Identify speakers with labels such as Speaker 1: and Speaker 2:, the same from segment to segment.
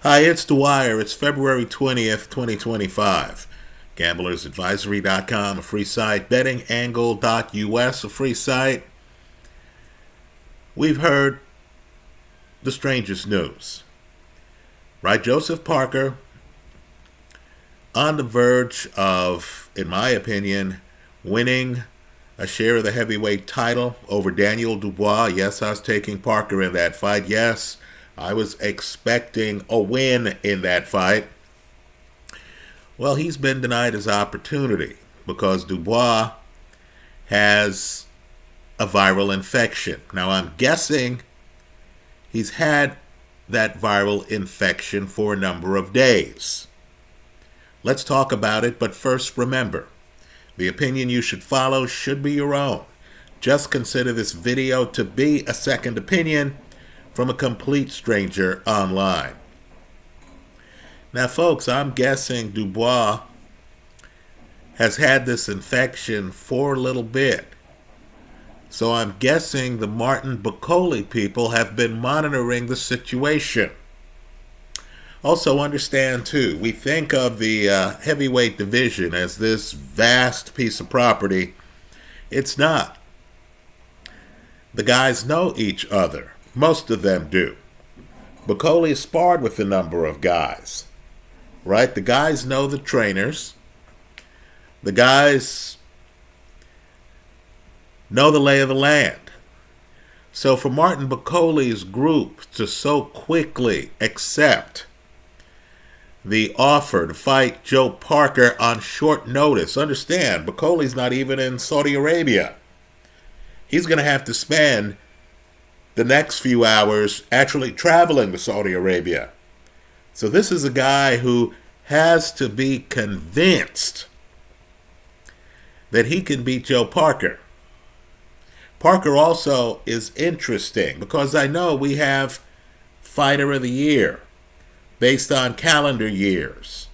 Speaker 1: Hi, it's Dwyer. It's February 20th, 2025. GamblersAdvisory.com, a free site. BettingAngle.us, a free site. We've heard the strangest news. Right? Joseph Parker on the verge of, in my opinion, winning a share of the heavyweight title over Daniel DuBois. Yes, I was taking Parker in that fight. Yes, I was expecting a win in that fight. Well, he's been denied his opportunity because DuBois has a viral infection. Now, I'm guessing he's had that viral infection for a number of days. Let's talk about it, but first remember, the opinion you should follow should be your own. Just consider this video to be a second opinion from a complete stranger online. Now, folks, I'm guessing DuBois has had this infection for a little bit. So I'm guessing the Martin Bakole people have been monitoring the situation. Also understand, too, we think of the heavyweight division as this vast piece of property. It's not. The guys know each other. Most of them do. Bakole sparred with a number of guys. Right? The guys know the trainers. The guys know the lay of the land. So for Martin Bakole's group to so quickly accept the offer to fight Joe Parker on short notice, understand, Bakole's not even in Saudi Arabia. He's going to have to spend the next few hours actually traveling to Saudi Arabia. So this is a guy who has to be convinced that he can beat Joe Parker. Parker also is interesting because I know we have Fighter of the Year based on calendar years.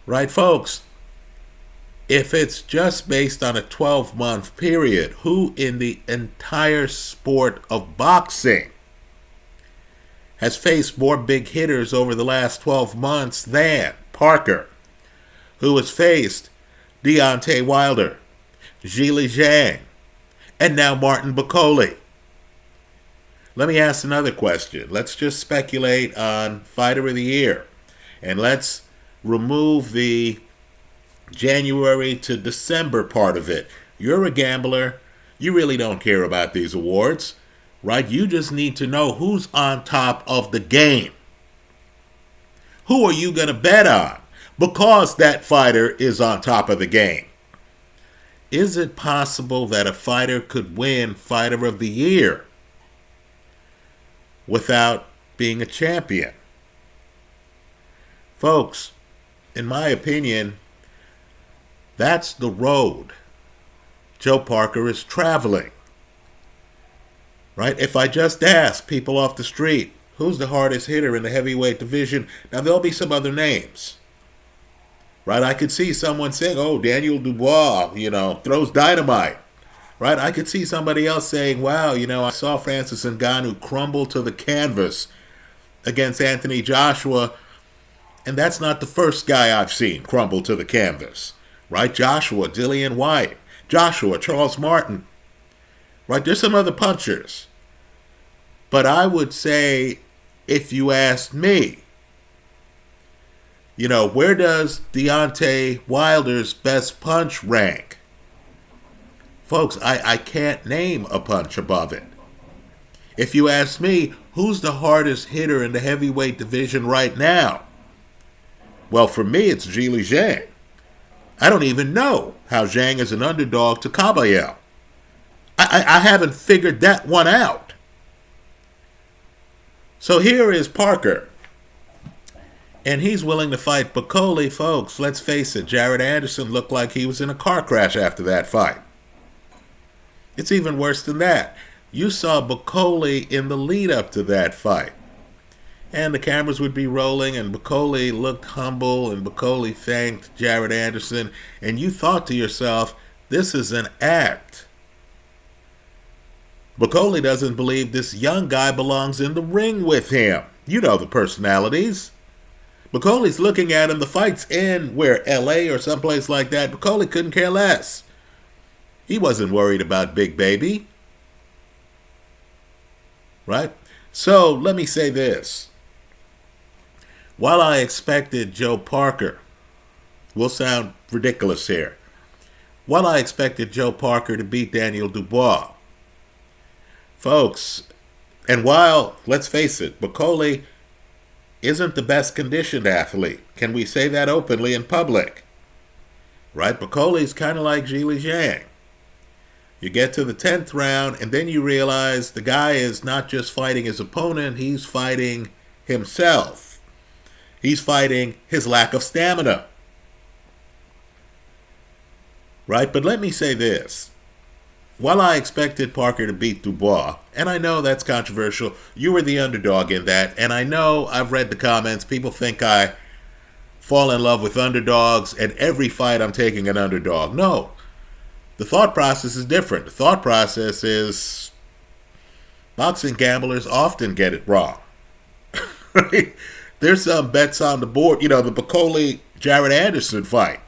Speaker 1: Right, folks? If it's just based on a 12-month period, who in the entire sport of boxing has faced more big hitters over the last 12 months than Parker, who has faced Deontay Wilder, Zhilei Zhang, and now Martin Bakole? Let me ask another question. Let's just speculate on Fighter of the Year, and let's remove the January to December part of it. You're a gambler. You really don't care about these awards, right? You just need to know who's on top of the game. Who are you going to bet on because that fighter is on top of the game? Is it possible that a fighter could win Fighter of the Year without being a champion? Folks, in my opinion, that's the road Joe Parker is traveling. Right? If I just ask people off the street, who's the hardest hitter in the heavyweight division? Now, there'll be some other names. Right? I could see someone saying, oh, Daniel DuBois, throws dynamite. Right? I could see somebody else saying, wow, I saw Francis Ngannou crumble to the canvas against Anthony Joshua, and that's not the first guy I've seen crumble to the canvas. Right? Joshua, Dillian White, Joshua, Charles Martin. Right? There's some other punchers. But I would say, if you asked me, where does Deontay Wilder's best punch rank? Folks, I can't name a punch above it. If you ask me, who's the hardest hitter in the heavyweight division right now? Well, for me, it's Zhilei Zhang. I don't even know how Zhang is an underdog to Caballero. I haven't figured that one out. So here is Parker. And he's willing to fight Bakole, folks. Let's face it, Jared Anderson looked like he was in a car crash after that fight. It's even worse than that. You saw Bakole in the lead up to that fight. And the cameras would be rolling, and Bakole looked humble, and Bakole thanked Jared Anderson. And you thought to yourself, this is an act. Bakole doesn't believe this young guy belongs in the ring with him. You know the personalities. Bakole's looking at him. The fight's in where, LA or someplace like that. Bakole couldn't care less. He wasn't worried about Big Baby. Right? So let me say this. While I expected Joe Parker, we'll sound ridiculous here. While I expected Joe Parker to beat Daniel DuBois, folks, and while, let's face it, Bakole isn't the best conditioned athlete. Can we say that openly in public? Right? Bakole's kind of like Zhili Zhang. You get to the 10th round, and then you realize the guy is not just fighting his opponent, he's fighting himself. He's fighting his lack of stamina. Right? But let me say this. While I expected Parker to beat DuBois, and I know that's controversial, you were the underdog in that, and I know I've read the comments, people think I fall in love with underdogs, and every fight I'm taking an underdog. No. The thought process is different. The thought process is boxing gamblers often get it wrong. Right? There's some bets on the board. You know, the Bakole-Jared Anderson fight.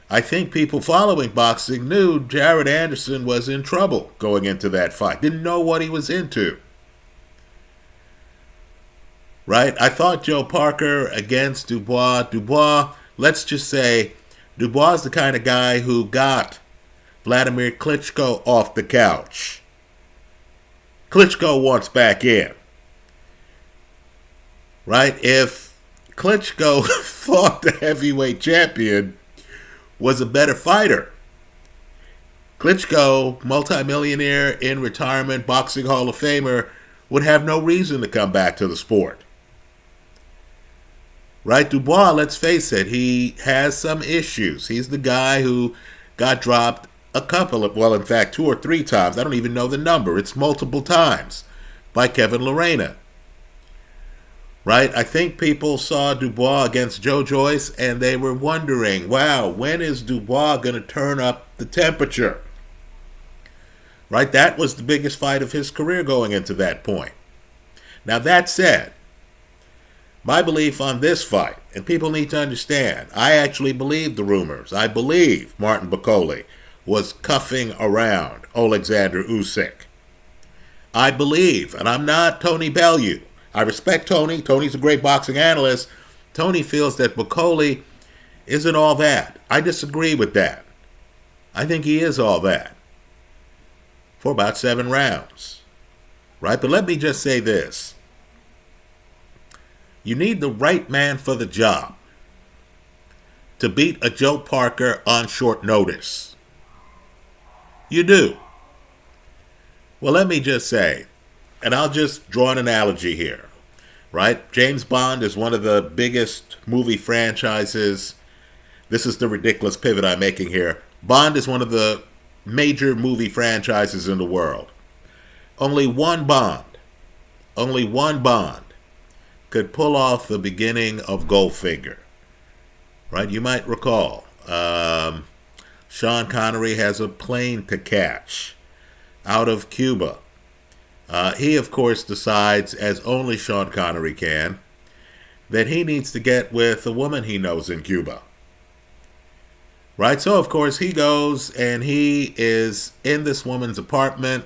Speaker 1: I think people following boxing knew Jared Anderson was in trouble going into that fight. Didn't know what he was into. Right? I thought Joe Parker against DuBois. DuBois, let's just say, DuBois is the kind of guy who got Vladimir Klitschko off the couch. Klitschko wants back in. Right? If Klitschko thought the heavyweight champion was a better fighter, Klitschko, multimillionaire in retirement, boxing Hall of Famer, would have no reason to come back to the sport. Right? DuBois, let's face it, he has some issues. He's the guy who got dropped a couple of, well, in fact, 2 or 3 times. I don't even know the number. It's multiple times by Kevin Lorena. Right? I think people saw DuBois against Joe Joyce and they were wondering, wow, when is DuBois going to turn up the temperature? Right? That was the biggest fight of his career going into that point. Now, that said, my belief on this fight, and people need to understand, I actually believe the rumors. I believe Martin Bakole was cuffing around Alexander Usyk. I believe, and I'm not Tony Bellew. I respect Tony. Tony's a great boxing analyst. Tony feels that Bakole isn't all that. I disagree with that. I think he is all that for about 7 rounds. Right? But let me just say this. You need the right man for the job to beat a Joe Parker on short notice. You do. Well, let me just say, and I'll just draw an analogy here, right? James Bond is one of the biggest movie franchises. This is the ridiculous pivot I'm making here. Bond is one of the major movie franchises in the world. Only one Bond could pull off the beginning of Goldfinger, right? You might recall, Sean Connery has a plane to catch out of Cuba. He, of course, decides, as only Sean Connery can, that he needs to get with a woman he knows in Cuba. Right? So, of course, he goes and he is in this woman's apartment.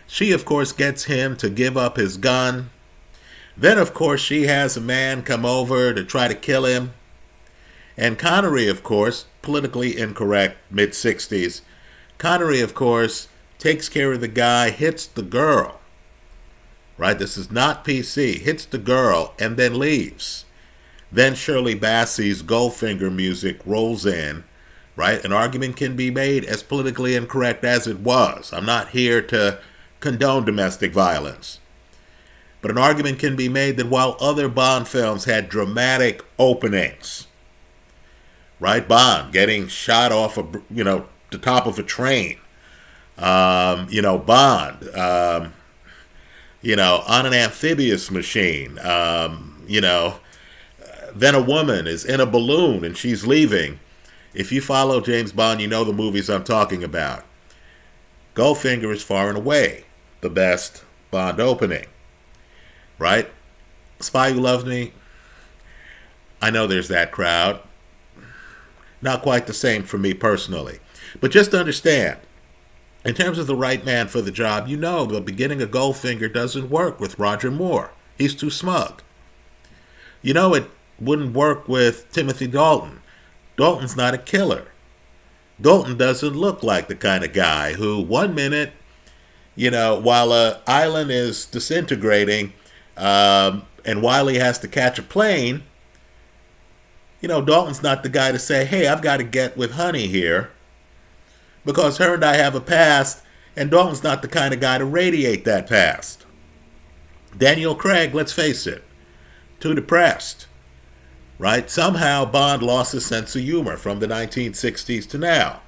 Speaker 1: She, of course, gets him to give up his gun. Then, of course, she has a man come over to try to kill him. And Connery, of course, politically incorrect, mid-60s, Connery, of course, takes care of the guy, hits the girl. Right? This is not PC. Hits the girl and then leaves. Then Shirley Bassey's Goldfinger music rolls in. Right? An argument can be made, as politically incorrect as it was. I'm not here to condone domestic violence. But an argument can be made that while other Bond films had dramatic openings, right? Bond getting shot off of, the top of a train. Bond, on an amphibious machine. Then a woman is in a balloon and she's leaving. If you follow James Bond, you know the movies I'm talking about. Goldfinger is far and away the best Bond opening, right? Spy Who Loves Me, I know there's that crowd. Not quite the same for me personally. But just understand, in terms of the right man for the job, you know the beginning of Goldfinger doesn't work with Roger Moore. He's too smug. You know it wouldn't work with Timothy Dalton. Dalton's not a killer. Dalton doesn't look like the kind of guy who 1 minute, while an island is disintegrating and Wiley has to catch a plane, Dalton's not the guy to say, hey, I've got to get with Honey here because her and I have a past, and Dalton's not the kind of guy to radiate that past. Daniel Craig, let's face it, too depressed, right? Somehow Bond lost his sense of humor from the 1960s to now.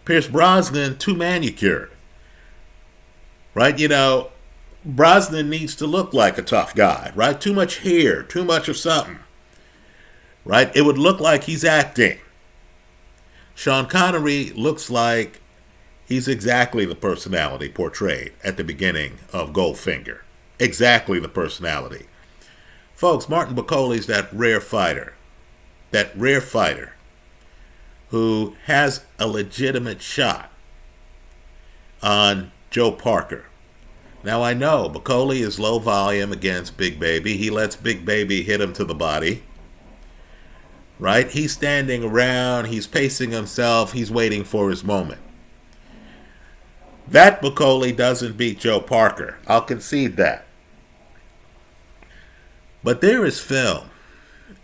Speaker 1: Pierce Brosnan, too manicured, right? Brosnan needs to look like a tough guy, right? Too much hair, too much of something, right? It would look like he's acting. Sean Connery looks like he's exactly the personality portrayed at the beginning of Goldfinger. Exactly the personality. Folks, Martin Bakole's that rare fighter who has a legitimate shot on Joe Parker. Now I know Bakole is low volume against Big Baby. He lets Big Baby hit him to the body. Right? He's standing around, he's pacing himself, he's waiting for his moment. That Bakole doesn't beat Joe Parker. I'll concede that. But there is film,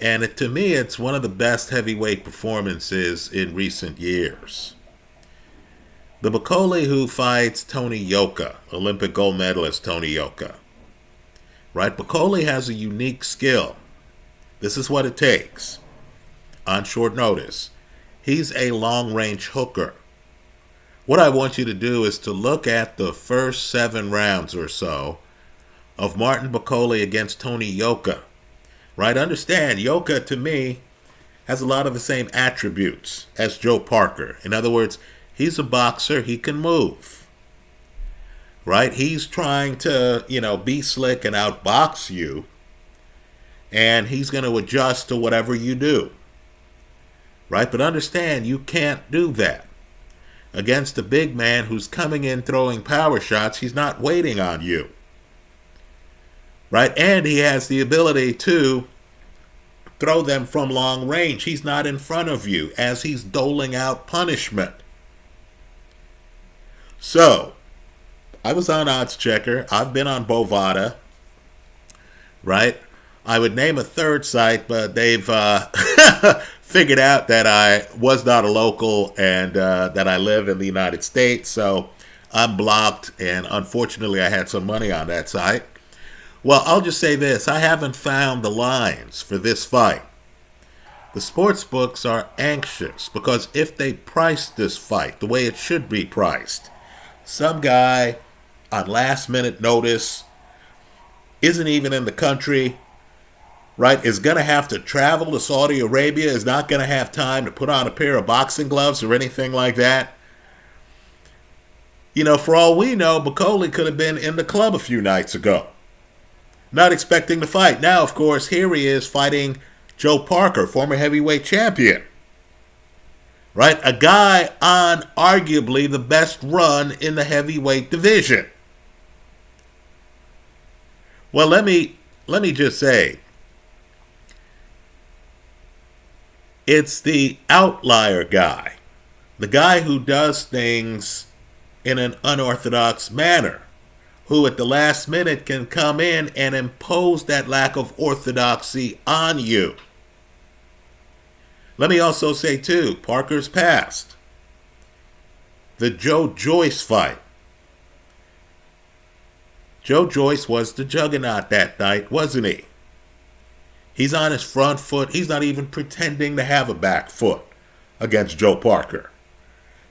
Speaker 1: and to me it's one of the best heavyweight performances in recent years. The Bakole who fights Tony Yoka, Olympic gold medalist Tony Yoka. Right? Bakole has a unique skill. This is what it takes. On short notice, he's a long-range hooker. What I want you to do is to look at the first 7 rounds or so of Martin Bakole against Tony Yoka. Right? Understand, Yoka, to me, has a lot of the same attributes as Joe Parker. In other words, he's a boxer, he can move. Right? He's trying to, be slick and outbox you, and he's going to adjust to whatever you do. Right? But understand, you can't do that. Against a big man who's coming in throwing power shots, he's not waiting on you. Right? And he has the ability to throw them from long range. He's not in front of you as he's doling out punishment. So, I was on Odds Checker. I've been on Bovada. Right? I would name a third site, but they've figured out that I was not a local and that I live in the United States, so I'm blocked, and unfortunately I had some money on that site. Well, I'll just say this. I haven't found the lines for this fight. The sports books are anxious because if they price this fight the way it should be priced, some guy on last-minute notice isn't even in the country, right, is going to have to travel to Saudi Arabia, is not going to have time to put on a pair of boxing gloves or anything like that. For all we know, Bakole could have been in the club a few nights ago, not expecting to fight. Now, of course, here he is fighting Joe Parker, former heavyweight champion. Right? A guy on arguably the best run in the heavyweight division. Well, let me just say, it's the outlier guy, the guy who does things in an unorthodox manner, who at the last minute can come in and impose that lack of orthodoxy on you. Let me also say, too, Parker's past. The Joe Joyce fight. Joe Joyce was the juggernaut that night, wasn't he? He's on his front foot. He's not even pretending to have a back foot against Joe Parker.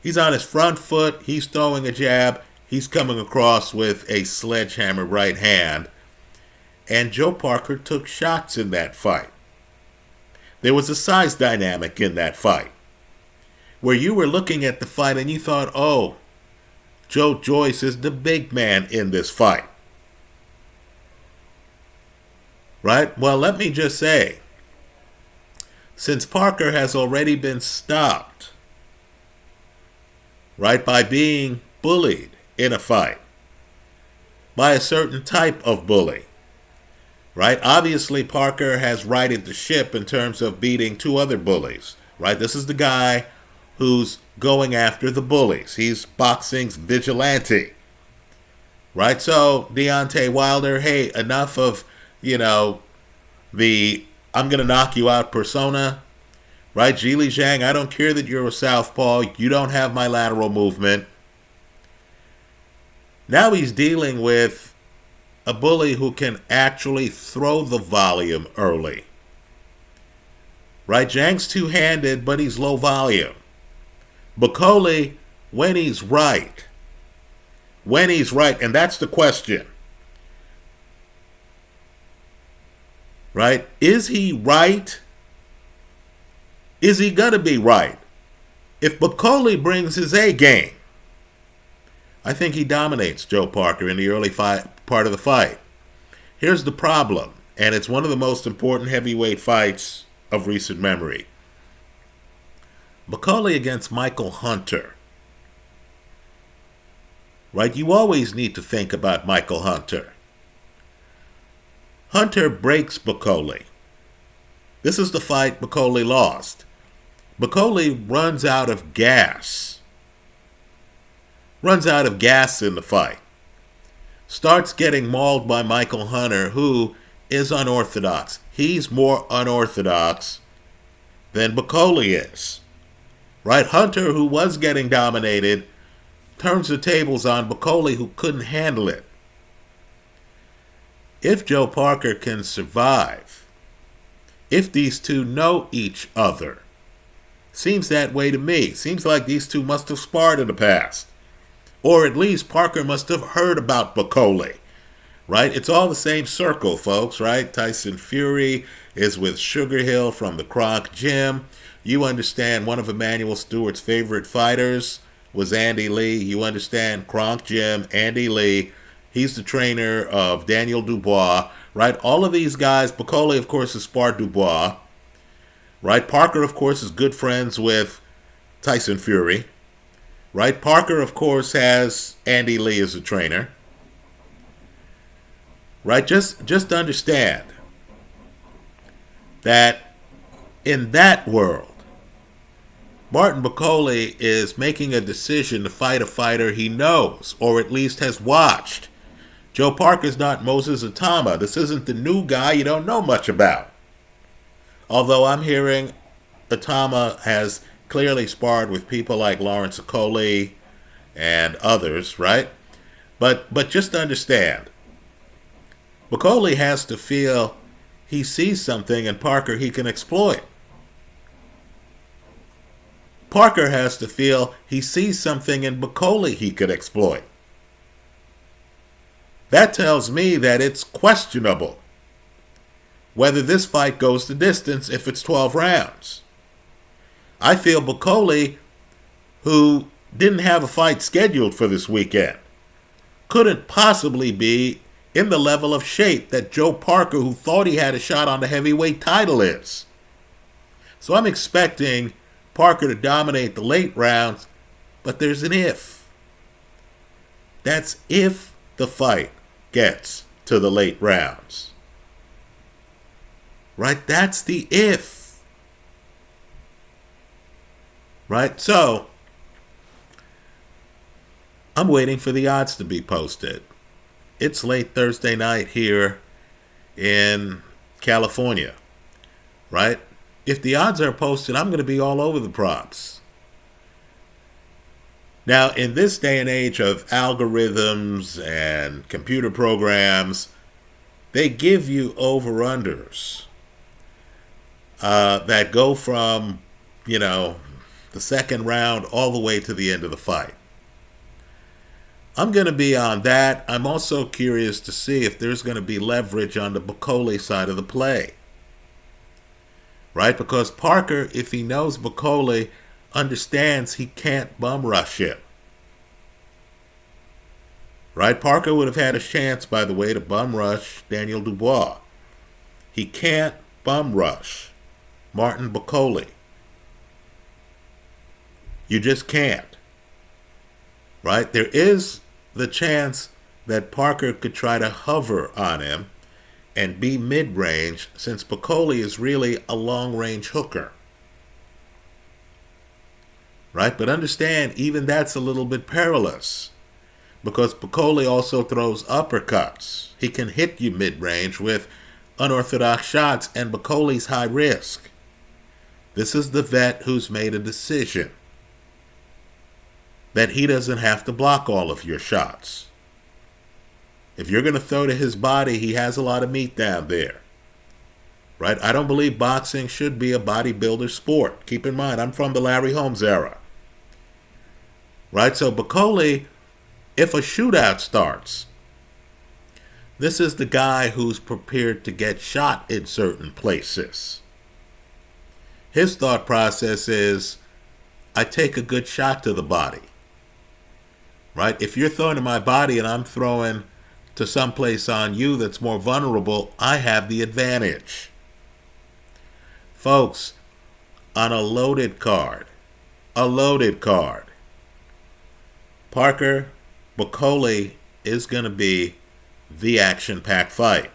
Speaker 1: He's on his front foot. He's throwing a jab. He's coming across with a sledgehammer right hand. And Joe Parker took shots in that fight. There was a size dynamic in that fight where you were looking at the fight and you thought, oh, Joe Joyce is the big man in this fight. Right? Well, let me just say, since Parker has already been stopped, right, by being bullied in a fight, by a certain type of bully, right? Obviously, Parker has righted the ship in terms of beating two other bullies, right? This is the guy who's going after the bullies. He's boxing's vigilante, right? So, Deontay Wilder, hey, enough of, the I'm going to knock you out persona, right? Zhili Zhang, I don't care that you're a southpaw. You don't have my lateral movement. Now he's dealing with a bully who can actually throw the volume early. Right? Zhang's two-handed, but he's low volume. Bakole, when he's right, and that's the question. Right? Is he right? Is he going to be right? If Bakole brings his A game, I think he dominates Joe Parker in the early part of the fight. Here's the problem, and it's one of the most important heavyweight fights of recent memory. Bakole against Michael Hunter. Right? You always need to think about Michael Hunter. Hunter breaks Bakole. This is the fight Bakole lost. Bakole runs out of gas. Runs out of gas in the fight. Starts getting mauled by Michael Hunter, who is unorthodox. He's more unorthodox than Bakole is. Right? Hunter, who was getting dominated, turns the tables on Bakole, who couldn't handle it. If Joe Parker can survive, if these two know each other, seems that way to me. Seems like these two must have sparred in the past. Or at least Parker must have heard about Bakole. Right? It's all the same circle, folks, right? Tyson Fury is with Sugar Hill from the Kronk Gym. You understand one of Emmanuel Stewart's favorite fighters was Andy Lee. You understand Kronk Gym, Andy Lee. He's the trainer of Daniel DuBois, right? All of these guys, Bakole, of course, is sparred DuBois, right? Parker, of course, is good friends with Tyson Fury, right? Parker, of course, has Andy Lee as a trainer, right? Just understand that in that world, Martin Bakole is making a decision to fight a fighter he knows, or at least has watched. Joe Parker's not Moses Atama. This isn't the new guy you don't know much about. Although I'm hearing Atama has clearly sparred with people like Lawrence Okoli and others, right? But just understand, Bakole has to feel he sees something in Parker he can exploit. Parker has to feel he sees something in Bakole he could exploit. That tells me that it's questionable whether this fight goes the distance if it's 12 rounds. I feel Bakole, who didn't have a fight scheduled for this weekend, couldn't possibly be in the level of shape that Joe Parker, who thought he had a shot on the heavyweight title, is. So I'm expecting Parker to dominate the late rounds, but there's an if. That's if the fight gets to the late rounds. Right? That's the if. Right? So, I'm waiting for the odds to be posted. It's late Thursday night here in California. Right? If the odds are posted, I'm going to be all over the props. Now, in this day and age of algorithms and computer programs, they give you over-unders that go from, the second round all the way to the end of the fight. I'm going to be on that. I'm also curious to see if there's going to be leverage on the Bakole side of the play. Right? Because Parker, if he knows Bakole, understands he can't bum rush him. Right? Parker would have had a chance, by the way, to bum rush Daniel DuBois. He can't bum rush Martin Bakole. You just can't. Right? There is the chance that Parker could try to hover on him and be mid-range, since Bakole is really a long-range hooker. Right? But understand, even that's a little bit perilous, because Bakole also throws uppercuts. He can hit you mid-range with unorthodox shots, and Bakole's high risk. This is the vet who's made a decision that he doesn't have to block all of your shots. If you're going to throw to his body, he has a lot of meat down there. Right? I don't believe boxing should be a bodybuilder sport. Keep in mind, I'm from the Larry Holmes era. Right? So Bakole, if a shootout starts, this is the guy who's prepared to get shot in certain places. His thought process is, I take a good shot to the body. Right? If you're throwing to my body and I'm throwing to someplace on you that's more vulnerable, I have the advantage. Folks, on a loaded card, Parker Bakole is going to be the action-packed fight.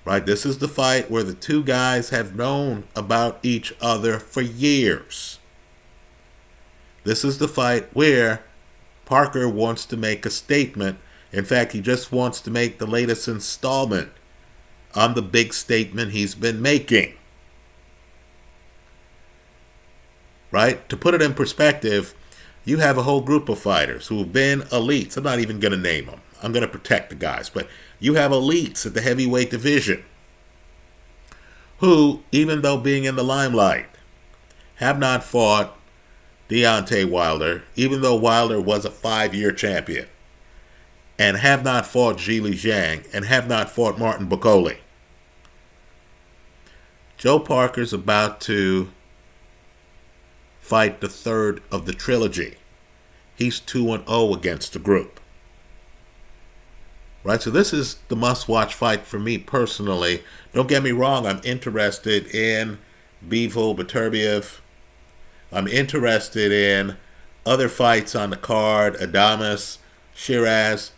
Speaker 1: Right? This is the fight where the two guys have known about each other for years. This is the fight where Parker wants to make a statement. In fact, he just wants to make the latest installment on the big statement he's been making. Right? To put it in perspective, you have a whole group of fighters who have been elites. I'm not even going to name them. I'm going to protect the guys. But you have elites at the heavyweight division who, even though being in the limelight, have not fought Deontay Wilder, even though Wilder was a 5-year champion, and have not fought Zhilei Zhang, and have not fought Martin Bakole. Joe Parker's about to fight the third of the trilogy. He's 2-0 against the group. Right, so this is the must-watch fight for me personally. Don't get me wrong, I'm interested in Bivol Beterbiev. I'm interested in other fights on the card, Adames, Shiraz.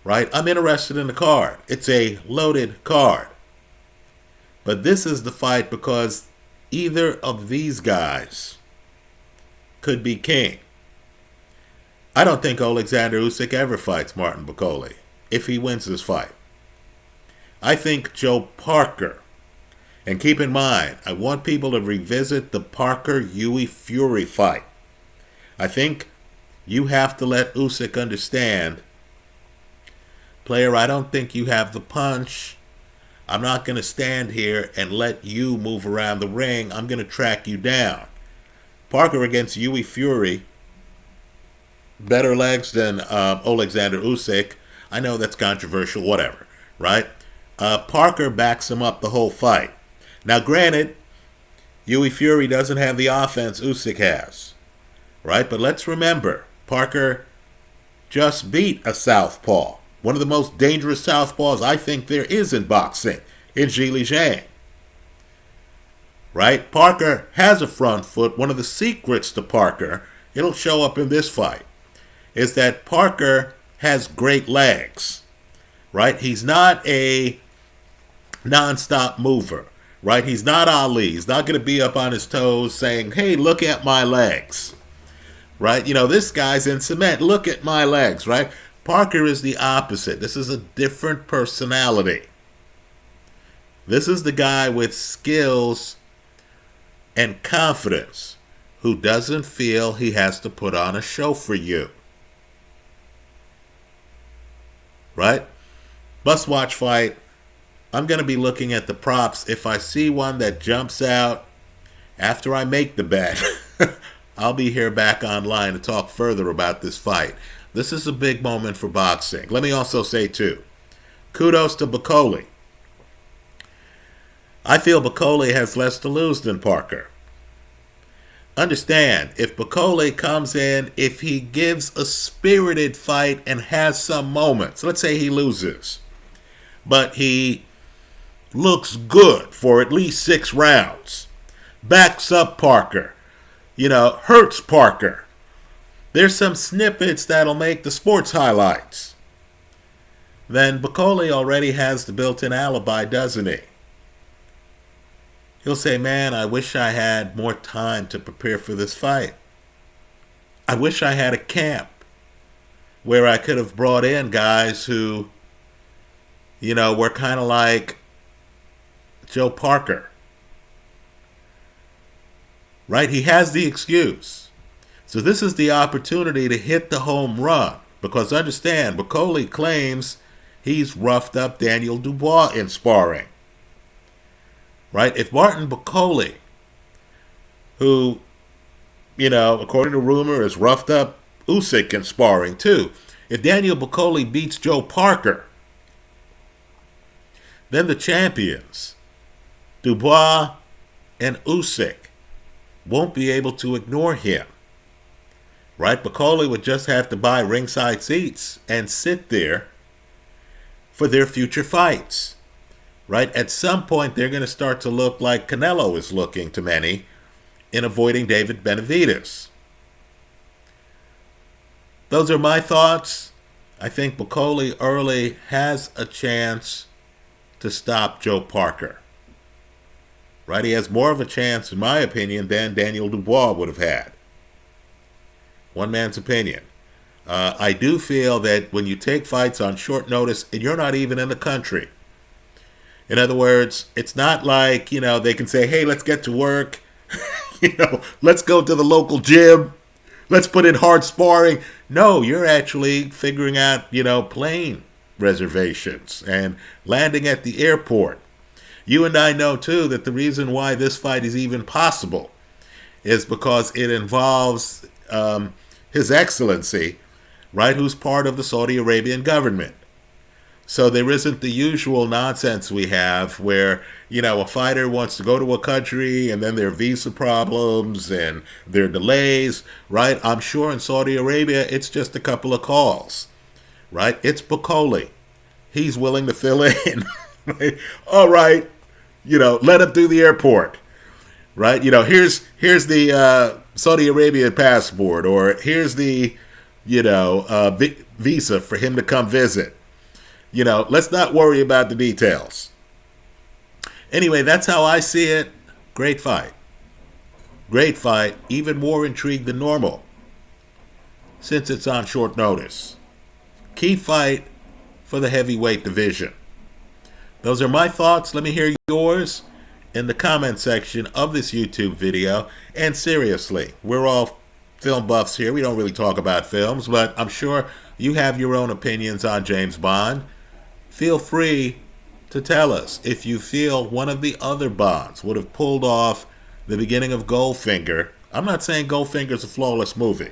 Speaker 1: Right, I'm interested in the card. It's a loaded card. But this is the fight because either of these guys could be king. I don't think Alexander Usyk ever fights Martin Bakole if he wins this fight. I think Joe Parker, and keep in mind, I want people to revisit the Parker-Hughie Fury fight. I think you have to let Usyk understand, player, I don't think you have the punch. I'm not going to stand here and let you move around the ring. I'm going to track you down. Parker against Hughie Fury, better legs than Alexander Usyk. I know that's controversial, whatever, right? Parker backs him up the whole fight. Now, granted, Hughie Fury doesn't have the offense Usyk has, right? But let's remember, Parker just beat a southpaw, one of the most dangerous southpaws I think there is in boxing, in Zhilei Zhang. Right? Parker has a front foot. One of the secrets to Parker, it'll show up in this fight, is that Parker has great legs. Right? He's not a non-stop mover. Right? He's not Ali. He's not going to be up on his toes saying, hey, look at my legs. Right? You know, this guy's in cement. Look at my legs. Right? Parker is the opposite. This is a different personality. This is the guy with skills and confidence who doesn't feel he has to put on a show for you. Right? Must watch fight. I'm going to be looking at the props. If I see one that jumps out after I make the bet, I'll be here back online to talk further about this fight. This is a big moment for boxing. Let me also say, too, kudos to Bakole. I feel Bakole has less to lose than Parker. Understand, if Bakole comes in, if he gives a spirited fight and has some moments, let's say he loses, but he looks good for at least 6 rounds, backs up Parker, hurts Parker. There's some snippets that'll make the sports highlights. Then Bakole already has the built-in alibi, doesn't he? He'll say, man, I wish I had more time to prepare for this fight. I wish I had a camp where I could have brought in guys who, were kind of like Joe Parker. Right? He has the excuse. So this is the opportunity to hit the home run. Because understand, Bakole claims he's roughed up Daniel DuBois in sparring. Right? If Martin Bakole, who, according to rumor, is roughed up Usyk in sparring too. If Daniel Bakole beats Joe Parker, then the champions, DuBois and Usyk, won't be able to ignore him. Right? Bakole would just have to buy ringside seats and sit there for their future fights. Right? At some point, they're going to start to look like Canelo is looking to many in avoiding David Benavidez. Those are my thoughts. I think Bakole early has a chance to stop Joe Parker. Right? He has more of a chance, in my opinion, than Daniel DuBois would have had. One man's opinion. I do feel that when you take fights on short notice and you're not even in the country, in other words, it's not like, they can say, hey, let's get to work. Let's go to the local gym. Let's put in hard sparring. No, you're actually figuring out, plane reservations and landing at the airport. You and I know, too, that the reason why this fight is even possible is because it involves His Excellency, right, who's part of the Saudi Arabian government. So there isn't the usual nonsense we have where, a fighter wants to go to a country and then there are visa problems and there are delays, right? I'm sure in Saudi Arabia, it's just a couple of calls, right? It's Bakole. He's willing to fill in. Right? All right, let him through the airport, right? Here's the Saudi Arabian passport, or here's the, visa for him to come visit. Let's not worry about the details. Anyway, that's how I see it. Great fight. Great fight. Even more intrigued than normal, since it's on short notice. Key fight for the heavyweight division. Those are my thoughts. Let me hear yours in the comment section of this YouTube video. And seriously, we're all film buffs here. We don't really talk about films, but I'm sure you have your own opinions on James Bond. Feel free to tell us if you feel one of the other Bonds would have pulled off the beginning of Goldfinger. I'm not saying Goldfinger's a flawless movie.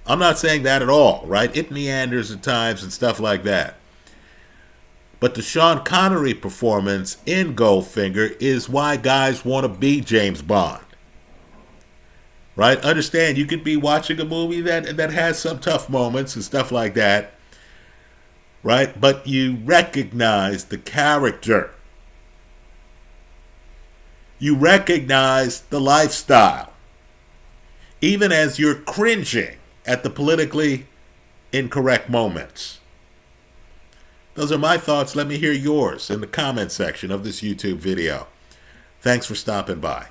Speaker 1: I'm not saying that at all, right? It meanders at times and stuff like that. But the Sean Connery performance in Goldfinger is why guys want to be James Bond. Right? Understand, you could be watching a movie that has some tough moments and stuff like that. Right? But you recognize the character. You recognize the lifestyle. Even as you're cringing at the politically incorrect moments. Those are my thoughts. Let me hear yours in the comment section of this YouTube video. Thanks for stopping by.